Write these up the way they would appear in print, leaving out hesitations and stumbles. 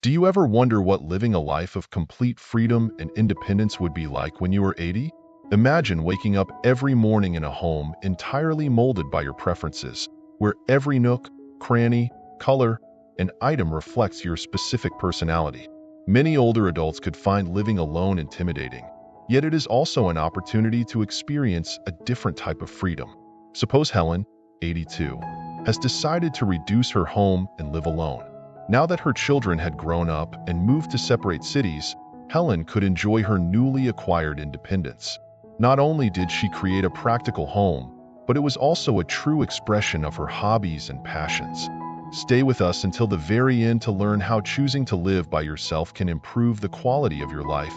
Do you ever wonder what living a life of complete freedom and independence would be like when you were 80? Imagine waking up every morning in a home entirely molded by your preferences, where every nook, cranny, color, and item reflects your specific personality. Many older adults could find living alone intimidating, yet it is also an opportunity to experience a different type of freedom. Suppose Helen, 82, has decided to reduce her home and live alone. Now that her children had grown up and moved to separate cities, Helen could enjoy her newly acquired independence. Not only did she create a practical home, but it was also a true expression of her hobbies and passions. Stay with us until the very end to learn how choosing to live by yourself can improve the quality of your life,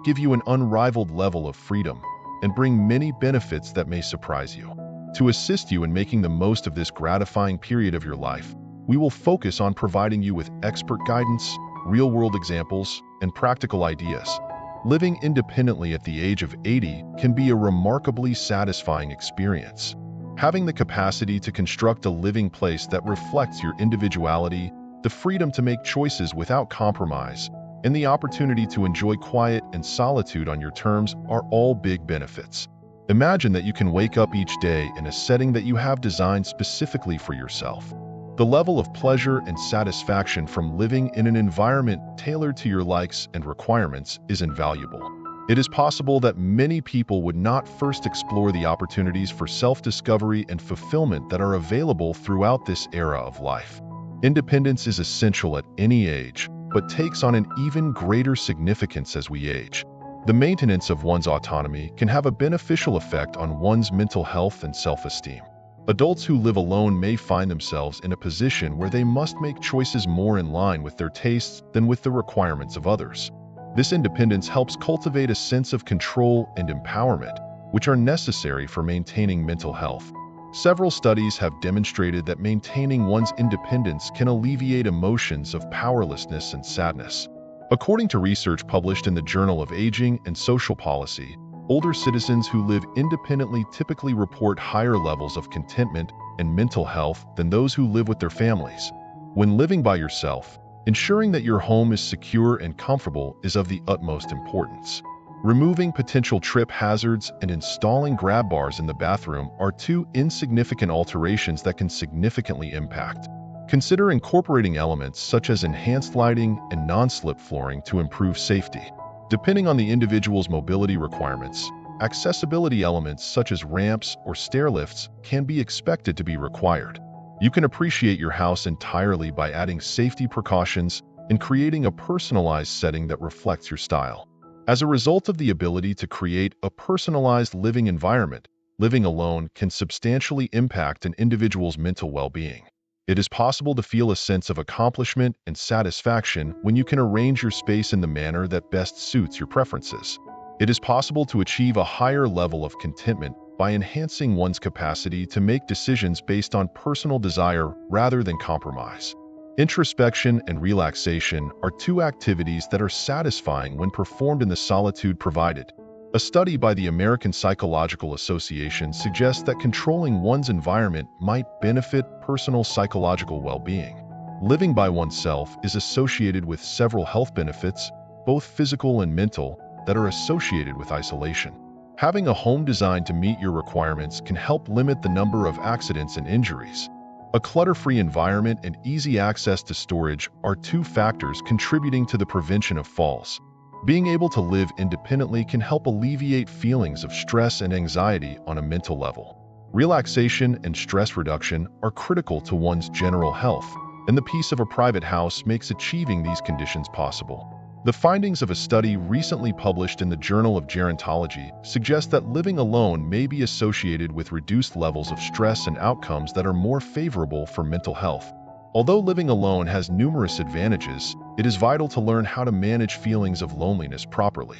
give you an unrivaled level of freedom, and bring many benefits that may surprise you. To assist you in making the most of this gratifying period of your life, we will focus on providing you with expert guidance, real-world examples, and practical ideas. Living independently at the age of 80 can be a remarkably satisfying experience. Having the capacity to construct a living place that reflects your individuality, the freedom to make choices without compromise, and the opportunity to enjoy quiet and solitude on your terms are all big benefits. Imagine that you can wake up each day in a setting that you have designed specifically for yourself. The level of pleasure and satisfaction from living in an environment tailored to your likes and requirements is invaluable. It is possible that many people would not first explore the opportunities for self-discovery and fulfillment that are available throughout this era of life. Independence is essential at any age, but takes on an even greater significance as we age. The maintenance of one's autonomy can have a beneficial effect on one's mental health and self-esteem. Adults who live alone may find themselves in a position where they must make choices more in line with their tastes than with the requirements of others. This independence helps cultivate a sense of control and empowerment, which are necessary for maintaining mental health. Several studies have demonstrated that maintaining one's independence can alleviate emotions of powerlessness and sadness. According to research published in the Journal of Aging and Social Policy, older citizens who live independently typically report higher levels of contentment and mental health than those who live with their families. When living by yourself, ensuring that your home is secure and comfortable is of the utmost importance. Removing potential trip hazards and installing grab bars in the bathroom are two insignificant alterations that can significantly impact. Consider incorporating elements such as enhanced lighting and non-slip flooring to improve safety. Depending on the individual's mobility requirements, accessibility elements such as ramps or stair lifts can be expected to be required. You can appreciate your house entirely by adding safety precautions and creating a personalized setting that reflects your style. As a result of the ability to create a personalized living environment, living alone can substantially impact an individual's mental well-being. It is possible to feel a sense of accomplishment and satisfaction when you can arrange your space in the manner that best suits your preferences. It is possible to achieve a higher level of contentment by enhancing one's capacity to make decisions based on personal desire rather than compromise. Introspection and relaxation are two activities that are satisfying when performed in the solitude provided. A study by the American Psychological Association suggests that controlling one's environment might benefit personal psychological well-being. Living by oneself is associated with several health benefits, both physical and mental, that are associated with isolation. Having a home designed to meet your requirements can help limit the number of accidents and injuries. A clutter-free environment and easy access to storage are two factors contributing to the prevention of falls. Being able to live independently can help alleviate feelings of stress and anxiety on a mental level. Relaxation and stress reduction are critical to one's general health, and the peace of a private house makes achieving these conditions possible. The findings of a study recently published in the Journal of Gerontology suggest that living alone may be associated with reduced levels of stress and outcomes that are more favorable for mental health. Although living alone has numerous advantages, it is vital to learn how to manage feelings of loneliness properly.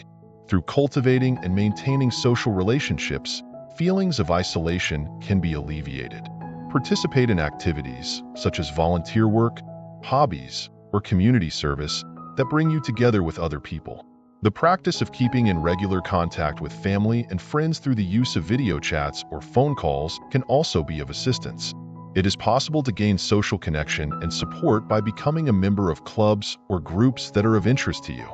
Through cultivating and maintaining social relationships, feelings of isolation can be alleviated. Participate in activities such as volunteer work, hobbies, or community service that bring you together with other people. The practice of keeping in regular contact with family and friends through the use of video chats or phone calls can also be of assistance. It is possible to gain social connection and support by becoming a member of clubs or groups that are of interest to you.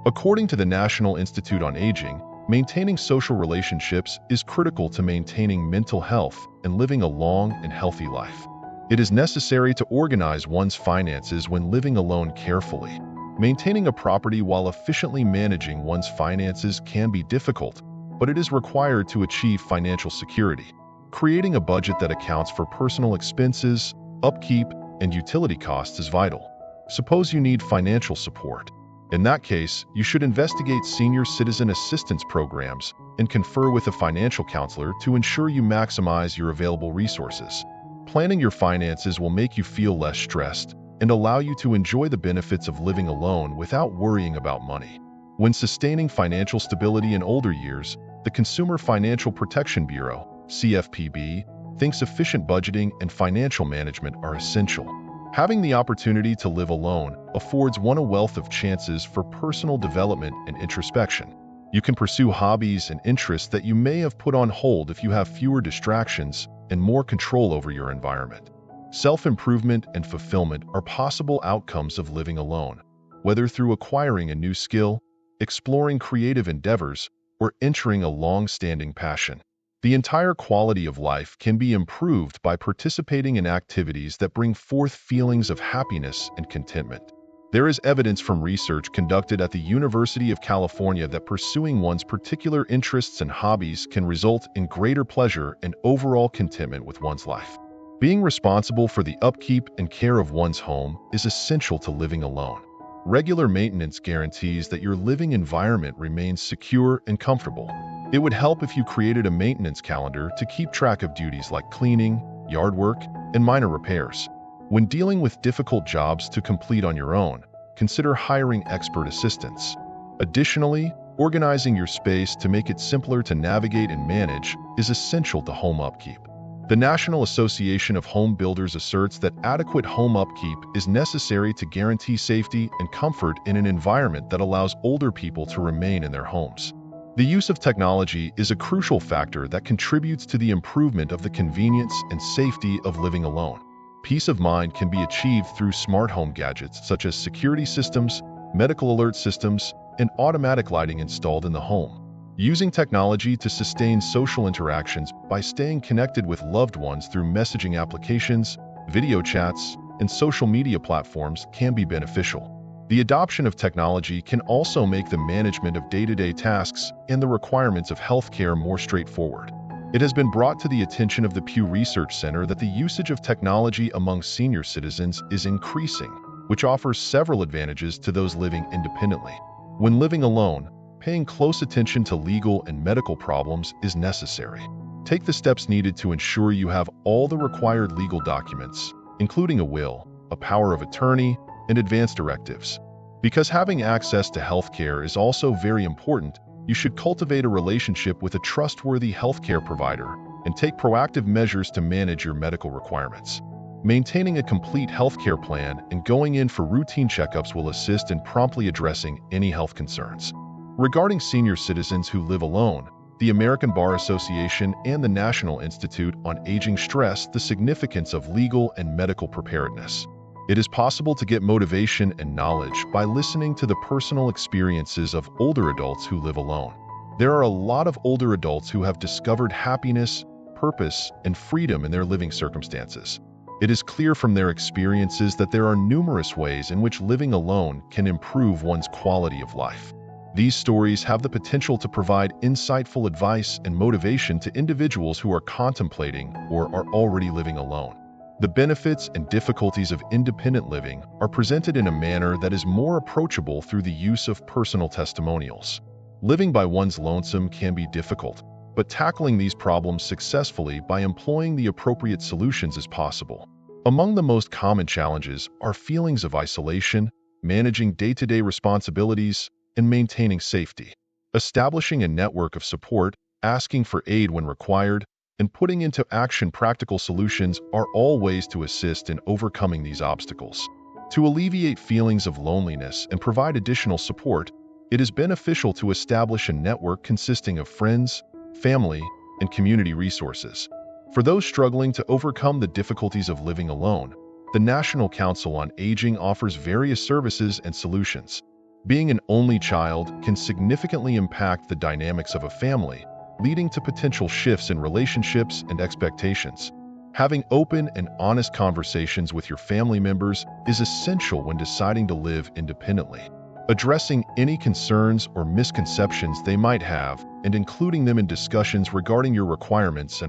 According to the National Institute on Aging, maintaining social relationships is critical to maintaining mental health and living a long and healthy life. It is necessary to organize one's finances when living alone carefully. Maintaining a property while efficiently managing one's finances can be difficult, but it is required to achieve financial security. Creating a budget that accounts for personal expenses, upkeep, and utility costs is vital. Suppose you need financial support. In that case, you should investigate senior citizen assistance programs and confer with a financial counselor to ensure you maximize your available resources. Planning your finances will make you feel less stressed and allow you to enjoy the benefits of living alone without worrying about money. When sustaining financial stability in older years, the Consumer Financial Protection Bureau, CFPB, thinks efficient budgeting and financial management are essential. Having the opportunity to live alone affords one a wealth of chances for personal development and introspection. You can pursue hobbies and interests that you may have put on hold if you have fewer distractions and more control over your environment. Self-improvement and fulfillment are possible outcomes of living alone, whether through acquiring a new skill, exploring creative endeavors, or entering a long-standing passion. The entire quality of life can be improved by participating in activities that bring forth feelings of happiness and contentment. There is evidence from research conducted at the University of California that pursuing one's particular interests and hobbies can result in greater pleasure and overall contentment with one's life. Being responsible for the upkeep and care of one's home is essential to living alone. Regular maintenance guarantees that your living environment remains secure and comfortable. It would help if you created a maintenance calendar to keep track of duties like cleaning, yard work, and minor repairs. When dealing with difficult jobs to complete on your own, consider hiring expert assistance. Additionally, organizing your space to make it simpler to navigate and manage is essential to home upkeep. The National Association of Home Builders asserts that adequate home upkeep is necessary to guarantee safety and comfort in an environment that allows older people to remain in their homes. The use of technology is a crucial factor that contributes to the improvement of the convenience and safety of living alone. Peace of mind can be achieved through smart home gadgets such as security systems, medical alert systems, and automatic lighting installed in the home. Using technology to sustain social interactions by staying connected with loved ones through messaging applications, video chats, and social media platforms can be beneficial. The adoption of technology can also make the management of day-to-day tasks and the requirements of healthcare more straightforward. It has been brought to the attention of the Pew Research Center that the usage of technology among senior citizens is increasing, which offers several advantages to those living independently. When living alone, paying close attention to legal and medical problems is necessary. Take the steps needed to ensure you have all the required legal documents, including a will, a power of attorney, and advance directives. Because having access to healthcare is also very important, you should cultivate a relationship with a trustworthy healthcare provider and take proactive measures to manage your medical requirements. Maintaining a complete healthcare plan and going in for routine checkups will assist in promptly addressing any health concerns. Regarding senior citizens who live alone, the American Bar Association and the National Institute on Aging stress the significance of legal and medical preparedness. It is possible to get motivation and knowledge by listening to the personal experiences of older adults who live alone. There are a lot of older adults who have discovered happiness, purpose, and freedom in their living circumstances. It is clear from their experiences that there are numerous ways in which living alone can improve one's quality of life. These stories have the potential to provide insightful advice and motivation to individuals who are contemplating or are already living alone. The benefits and difficulties of independent living are presented in a manner that is more approachable through the use of personal testimonials. Living by one's lonesome can be difficult, but tackling these problems successfully by employing the appropriate solutions is possible. Among the most common challenges are feelings of isolation, managing day-to-day responsibilities, and maintaining safety. Establishing a network of support, asking for aid when required, and putting into action practical solutions are all ways to assist in overcoming these obstacles. To alleviate feelings of loneliness and provide additional support, it is beneficial to establish a network consisting of friends, family, and community resources. For those struggling to overcome the difficulties of living alone, the National Council on Aging offers various services and solutions. Being an only child can significantly impact the dynamics of a family, leading to potential shifts in relationships and expectations. Having open and honest conversations with your family members is essential when deciding to live independently. Addressing any concerns or misconceptions they might have and including them in discussions regarding your requirements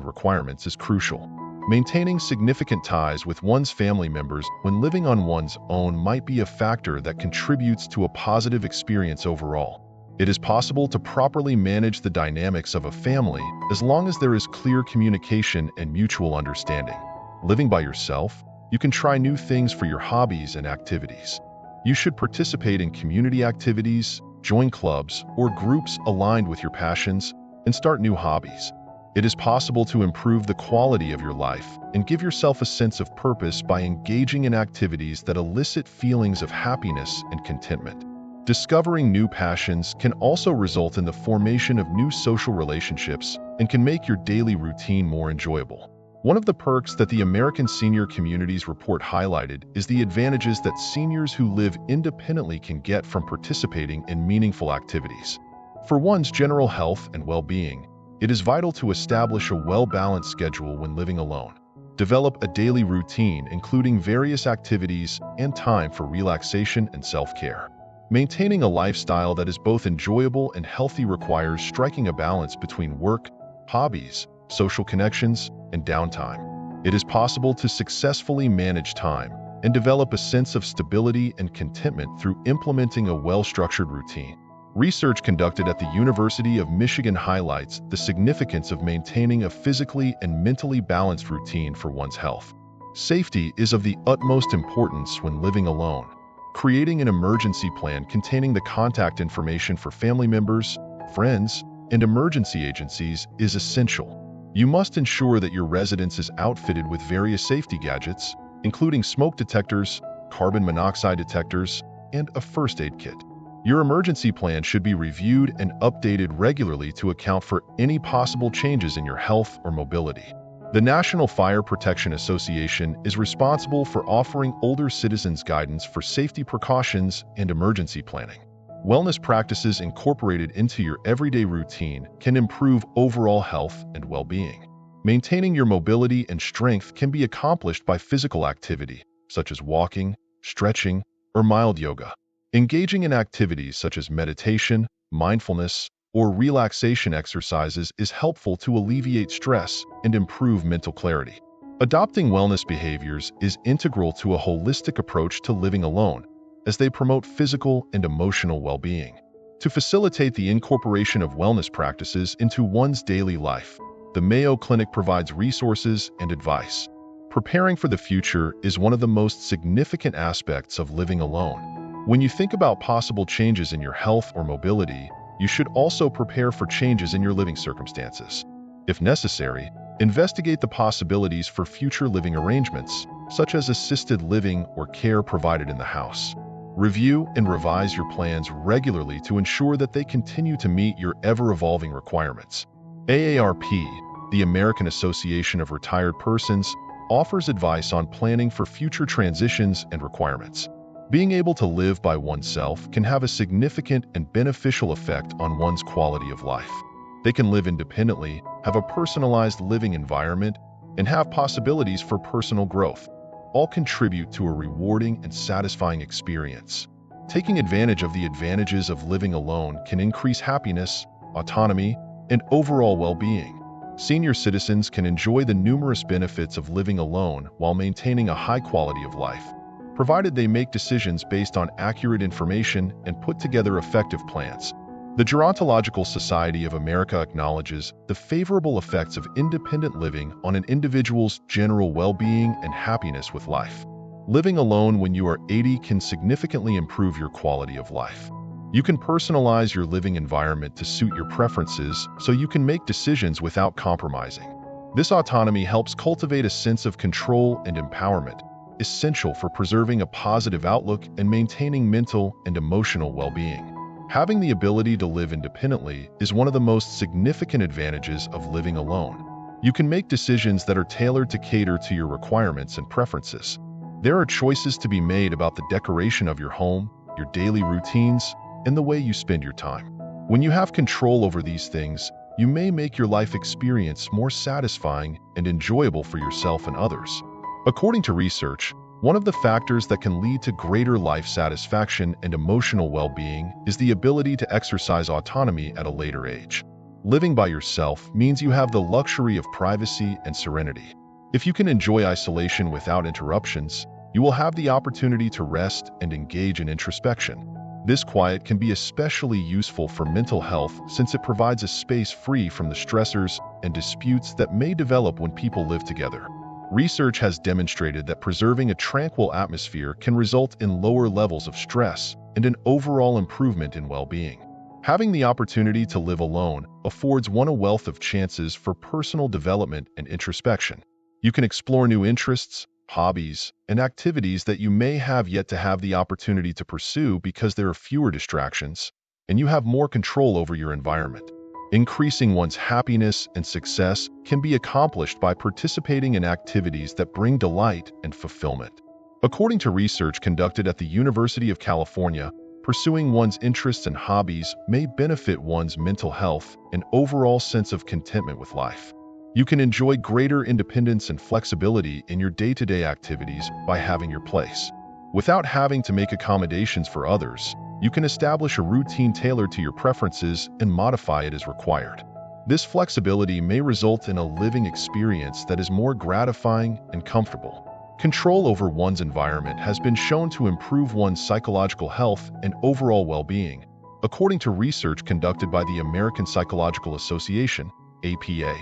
is crucial. Maintaining significant ties with one's family members when living on one's own might be a factor that contributes to a positive experience overall. It is possible to properly manage the dynamics of a family as long as there is clear communication and mutual understanding. Living by yourself, you can try new things for your hobbies and activities. You should participate in community activities, join clubs or groups aligned with your passions, and start new hobbies. It is possible to improve the quality of your life and give yourself a sense of purpose by engaging in activities that elicit feelings of happiness and contentment. Discovering new passions can also result in the formation of new social relationships and can make your daily routine more enjoyable. One of the perks that the American Senior Communities Report highlighted is the advantages that seniors who live independently can get from participating in meaningful activities. For one's general health and well-being, it is vital to establish a well-balanced schedule when living alone. Develop a daily routine including various activities and time for relaxation and self-care. Maintaining a lifestyle that is both enjoyable and healthy requires striking a balance between work, hobbies, social connections, and downtime. It is possible to successfully manage time and develop a sense of stability and contentment through implementing a well-structured routine. Research conducted at the University of Michigan highlights the significance of maintaining a physically and mentally balanced routine for one's health. Safety is of the utmost importance when living alone. Creating an emergency plan containing the contact information for family members, friends, and emergency agencies is essential. You must ensure that your residence is outfitted with various safety gadgets, including smoke detectors, carbon monoxide detectors, and a first aid kit. Your emergency plan should be reviewed and updated regularly to account for any possible changes in your health or mobility. The National Fire Protection Association is responsible for offering older citizens guidance for safety precautions and emergency planning. Wellness practices incorporated into your everyday routine can improve overall health and well-being. Maintaining your mobility and strength can be accomplished by physical activity, such as walking, stretching, or mild yoga. Engaging in activities such as meditation, mindfulness, or relaxation exercises is helpful to alleviate stress and improve mental clarity. Adopting wellness behaviors is integral to a holistic approach to living alone, as they promote physical and emotional well-being. To facilitate the incorporation of wellness practices into one's daily life, the Mayo Clinic provides resources and advice. Preparing for the future is one of the most significant aspects of living alone. When you think about possible changes in your health or mobility, you should also prepare for changes in your living circumstances. If necessary, investigate the possibilities for future living arrangements, such as assisted living or care provided in the house. Review and revise your plans regularly to ensure that they continue to meet your ever-evolving requirements. AARP, the American Association of Retired Persons, offers advice on planning for future transitions and requirements. Being able to live by oneself can have a significant and beneficial effect on one's quality of life. They can live independently, have a personalized living environment, and have possibilities for personal growth. All contribute to a rewarding and satisfying experience. Taking advantage of the advantages of living alone can increase happiness, autonomy, and overall well-being. Senior citizens can enjoy the numerous benefits of living alone while maintaining a high quality of life, provided they make decisions based on accurate information and put together effective plans. The Gerontological Society of America acknowledges the favorable effects of independent living on an individual's general well-being and happiness with life. Living alone when you are 80 can significantly improve your quality of life. You can personalize your living environment to suit your preferences so you can make decisions without compromising. This autonomy helps cultivate a sense of control and empowerment, essential for preserving a positive outlook and maintaining mental and emotional well-being. Having the ability to live independently is one of the most significant advantages of living alone. You can make decisions that are tailored to cater to your requirements and preferences. There are choices to be made about the decoration of your home, your daily routines, and the way you spend your time. When you have control over these things, you may make your life experience more satisfying and enjoyable for yourself and others. According to research, one of the factors that can lead to greater life satisfaction and emotional well-being is the ability to exercise autonomy at a later age. Living by yourself means you have the luxury of privacy and serenity. If you can enjoy isolation without interruptions, you will have the opportunity to rest and engage in introspection. This quiet can be especially useful for mental health since it provides a space free from the stressors and disputes that may develop when people live together. Research has demonstrated that preserving a tranquil atmosphere can result in lower levels of stress and an overall improvement in well-being. Having the opportunity to live alone affords one a wealth of chances for personal development and introspection. You can explore new interests, hobbies, and activities that you may have yet to have the opportunity to pursue because there are fewer distractions, and you have more control over your environment. Increasing one's happiness and success can be accomplished by participating in activities that bring delight and fulfillment. According to research conducted at the University of California, pursuing one's interests and hobbies may benefit one's mental health and overall sense of contentment with life. You can enjoy greater independence and flexibility in your day-to-day activities by having your place. Without having to make accommodations for others, you can establish a routine tailored to your preferences and modify it as required. This flexibility may result in a living experience that is more gratifying and comfortable. Control over one's environment has been shown to improve one's psychological health and overall well-being, according to research conducted by the American Psychological Association, APA.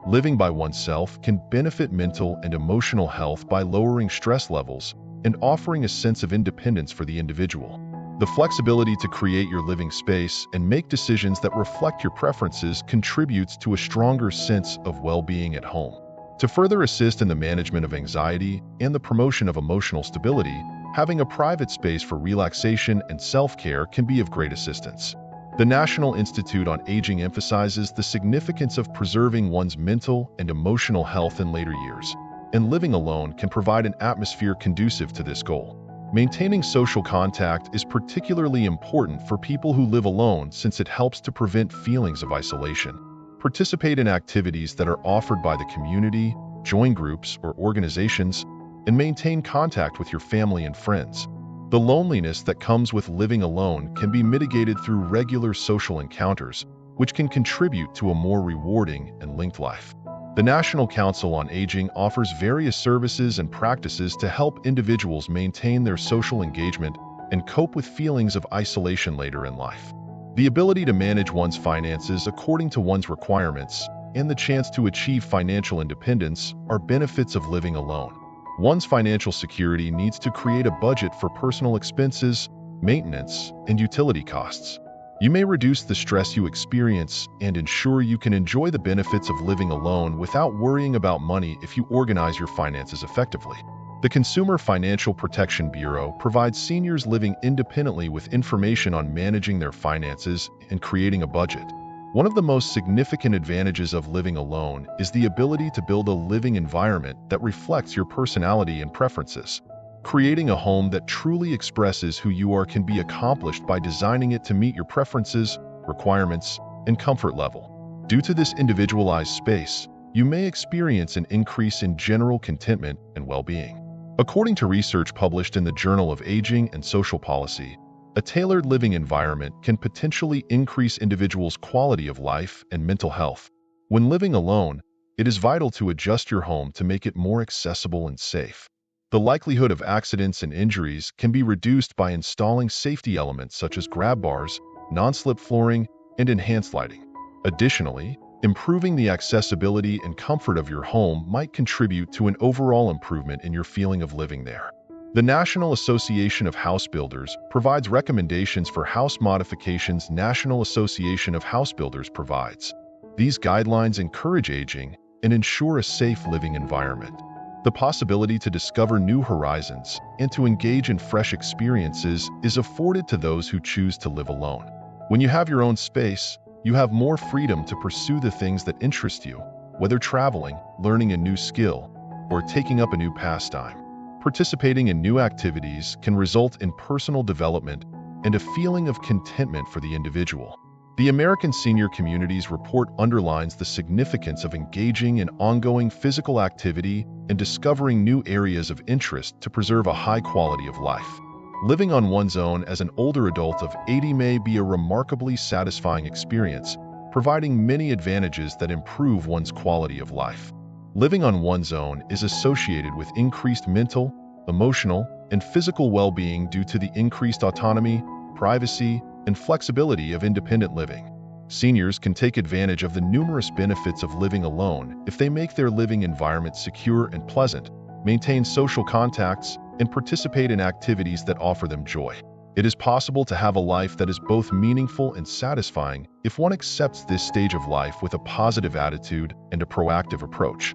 Living by oneself can benefit mental and emotional health by lowering stress levels and offering a sense of independence for the individual. The flexibility to create your living space and make decisions that reflect your preferences contributes to a stronger sense of well-being at home. To further assist in the management of anxiety and the promotion of emotional stability, having a private space for relaxation and self-care can be of great assistance. The National Institute on Aging emphasizes the significance of preserving one's mental and emotional health in later years, and living alone can provide an atmosphere conducive to this goal. Maintaining social contact is particularly important for people who live alone since it helps to prevent feelings of isolation. Participate in activities that are offered by the community, join groups or organizations, and maintain contact with your family and friends. The loneliness that comes with living alone can be mitigated through regular social encounters, which can contribute to a more rewarding and linked life. The National Council on Aging offers various services and practices to help individuals maintain their social engagement and cope with feelings of isolation later in life. The ability to manage one's finances according to one's requirements and the chance to achieve financial independence are benefits of living alone. One's financial security needs to create a budget for personal expenses, maintenance, and utility costs. You may reduce the stress you experience and ensure you can enjoy the benefits of living alone without worrying about money if you organize your finances effectively. The Consumer Financial Protection Bureau provides seniors living independently with information on managing their finances and creating a budget. One of the most significant advantages of living alone is the ability to build a living environment that reflects your personality and preferences. Creating a home that truly expresses who you are can be accomplished by designing it to meet your preferences, requirements, and comfort level. Due to this individualized space, you may experience an increase in general contentment and well-being. According to research published in the Journal of Aging and Social Policy, a tailored living environment can potentially increase individuals' quality of life and mental health. When living alone, it is vital to adjust your home to make it more accessible and safe. The likelihood of accidents and injuries can be reduced by installing safety elements such as grab bars, non-slip flooring, and enhanced lighting. Additionally, improving the accessibility and comfort of your home might contribute to an overall improvement in your feeling of living there. The National Association of House Builders provides recommendations for house modifications. National Association of House Builders provides. These guidelines encourage aging and ensure a safe living environment. The possibility to discover new horizons and to engage in fresh experiences is afforded to those who choose to live alone. When you have your own space, you have more freedom to pursue the things that interest you, whether traveling, learning a new skill, or taking up a new pastime. Participating in new activities can result in personal development and a feeling of contentment for the individual. The American Senior Communities Report underlines the significance of engaging in ongoing physical activity and discovering new areas of interest to preserve a high quality of life. Living on one's own as an older adult of 80 may be a remarkably satisfying experience, providing many advantages that improve one's quality of life. Living on one's own is associated with increased mental, emotional, and physical well-being due to the increased autonomy, privacy, and flexibility of independent living. Seniors can take advantage of the numerous benefits of living alone if they make their living environment secure and pleasant, maintain social contacts, and participate in activities that offer them joy. It is possible to have a life that is both meaningful and satisfying if one accepts this stage of life with a positive attitude and a proactive approach.